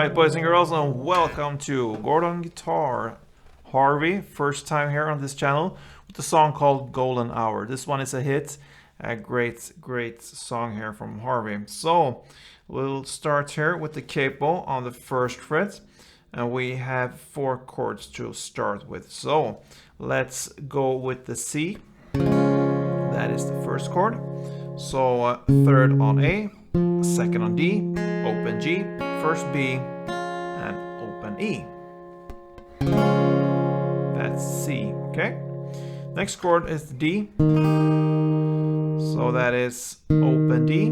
Alright, boys and girls, and welcome to Gordon Guitar Harvey. First time here on this channel with a song called Golden Hour. This one is a hit, a great song here from Harvey. So we'll start here with the capo on the first fret, and we have 4 chords to start with. So let's go with the C. That is the first chord. So third on A, second on D, open G, first B, and open E. That's C, okay? Next chord is D. So that is open D,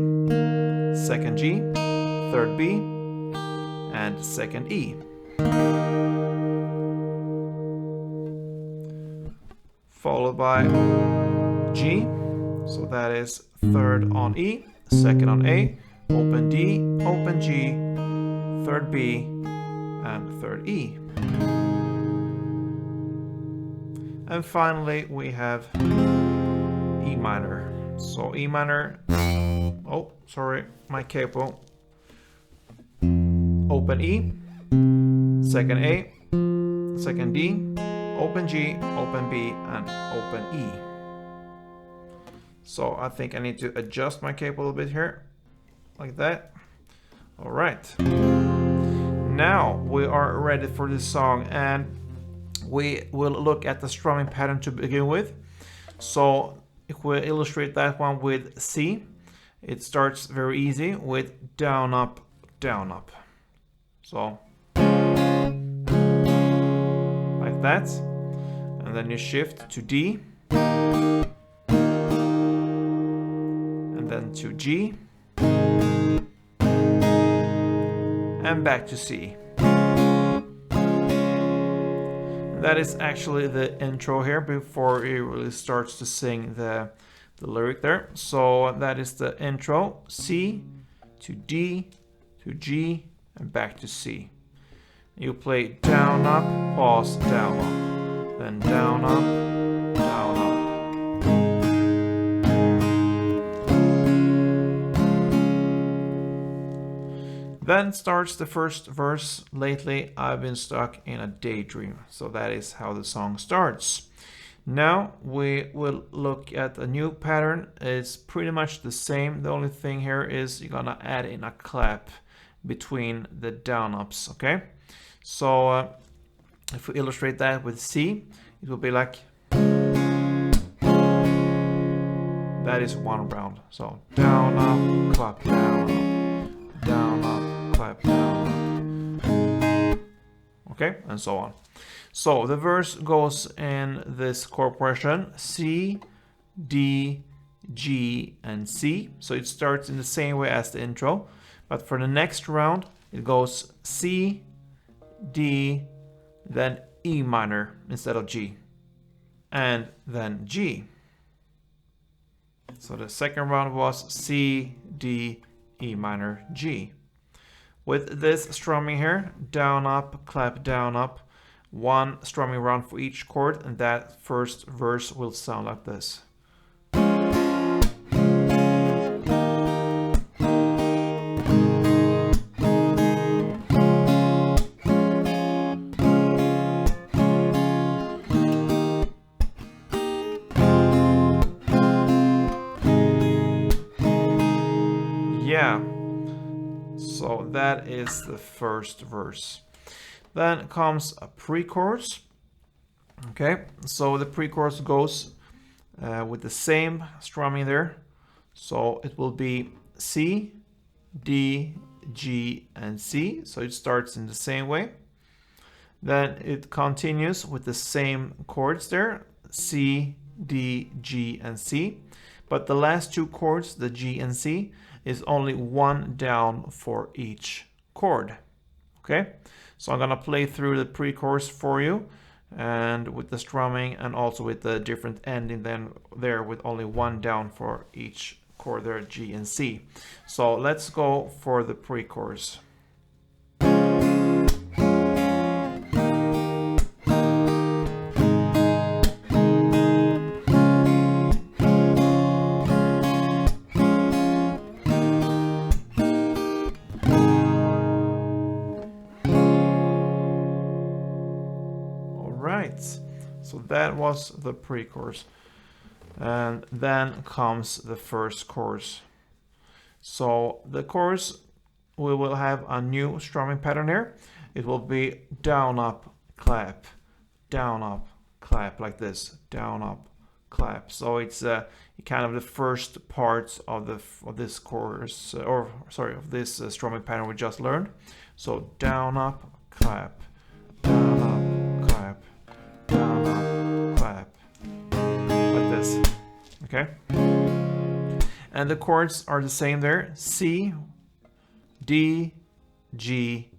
second G, third B, and second E. Followed by G. So that is third on E, second on A, open D, open G, third B, and third E. And finally we have E minor. So E minor, oh sorry, my capo. Open E, second A, second D, open G, open B, and open E. So I think I need to adjust my capo a little bit here, like that. All right. Now we are ready for this song, and we will look at the strumming pattern to begin with. So if we illustrate that one with C, it starts very easy with down, up, down, up. So like that. And then you shift to D. Then to G, and back to C. That is actually the intro here before he really starts to sing the lyric there. So that is the intro, C to D to G and back to C. You play down, up, pause, down, up, then down, up, down, up. Then starts the first verse, lately I've been stuck in a daydream. So that is how the song starts. Now we will look at a new pattern. It's pretty much the same. The only thing here is you're gonna add in a clap between the down ups, okay? So if we illustrate that with C, it will be like, that is one round. So down, up, clap, down, up, down, up, clap, down, okay, and so on. So the verse goes in this chord progression: C, D, G, and C. So it starts in the same way as the intro, but for the next round it goes C, D, then E minor instead of G, and then G. So the second round was C, D, E minor, G. With this strumming here, down, up, clap, down, up, one strumming round for each chord, and that first verse will sound like this. Yeah. So that is the first verse. Then comes a pre-chorus. Okay, so the pre-chorus goes with the same strumming there. So it will be C, D, G, and C. So it starts in the same way. Then it continues with the same chords there, C, D, G, and C. But the last 2 chords, the G and C, is only one down for each chord. Okay, so I'm gonna play through the pre-chorus for you, and with the strumming and also with the different ending then there with only one down for each chord there, G and C. So let's go for the pre-chorus. that was the pre-chorus. And then comes the first chorus. So the chorus, we will have a new strumming pattern here. It will be down, up, clap, down, up, clap, like this, down, up, clap. So it's kind of the first parts of this chorus, of this strumming pattern we just learned. So down, up, clap, down, up, clap, down, up, clap, like this. Okay. And the chords are the same there: C, D, G,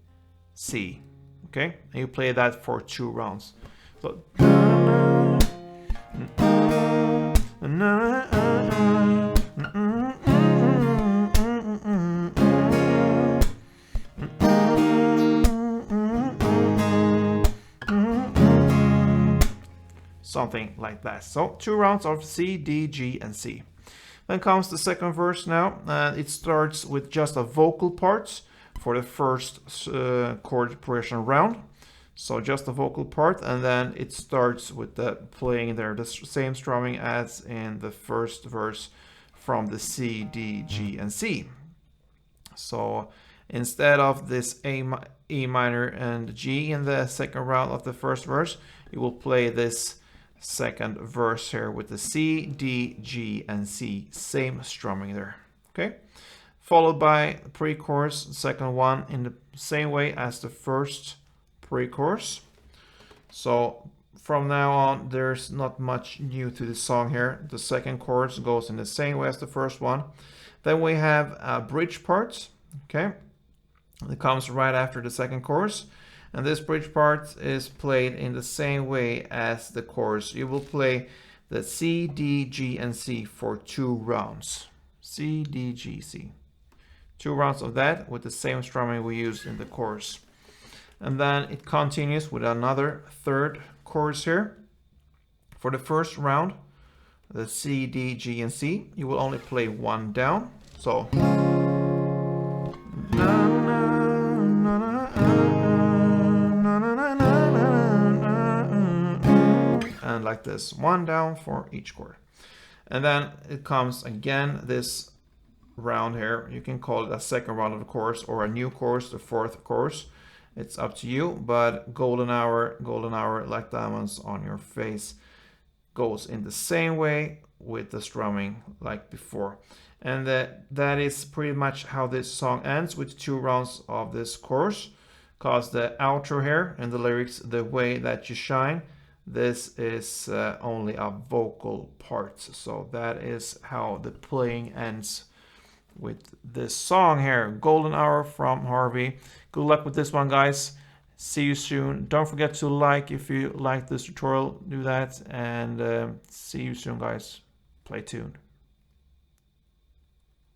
C. Okay, and you play that for 2 rounds. So something like that. So 2 rounds of C, D, G, and C. Then comes the second verse now. It starts with just a vocal parts for the first chord progression round. So just a vocal part, and then it starts with the playing there, the same strumming as in the first verse from the C, D, G, and C. So instead of this E minor and G in the second round of the first verse, you will play this second verse here with the C, D, G, and C, same strumming there. Okay, followed by pre-chorus, second one in the same way as the first pre-chorus. So from now on, there's not much new to the song here. The second chorus goes in the same way as the first one. Then we have bridge parts. Okay, it comes right after the second chorus. And this bridge part is played in the same way as the chorus. You will play the C, D, G, and C for 2 rounds. C, D, G, C. 2 rounds of that with the same strumming we used in the chorus. And then it continues with another third chorus here. For the first round, the C, D, G, and C, you will only play 1 down. So and like this, 1 down for each chord. And then it comes again this round here. You can call it a second round of the chorus or a new chorus, the fourth chorus. It's up to you, but golden hour like diamonds on your face goes in the same way with the strumming like before. And that is pretty much how this song ends, with 2 rounds of this chorus. Cause the outro here and the lyrics, the way that you shine, this is only a vocal part. So that is how the playing ends with this song here, Golden Hour from HRVY. Good luck with this one, guys. See you soon. Don't forget to like if you like this tutorial. Do that, and see you soon, guys. Play tuned.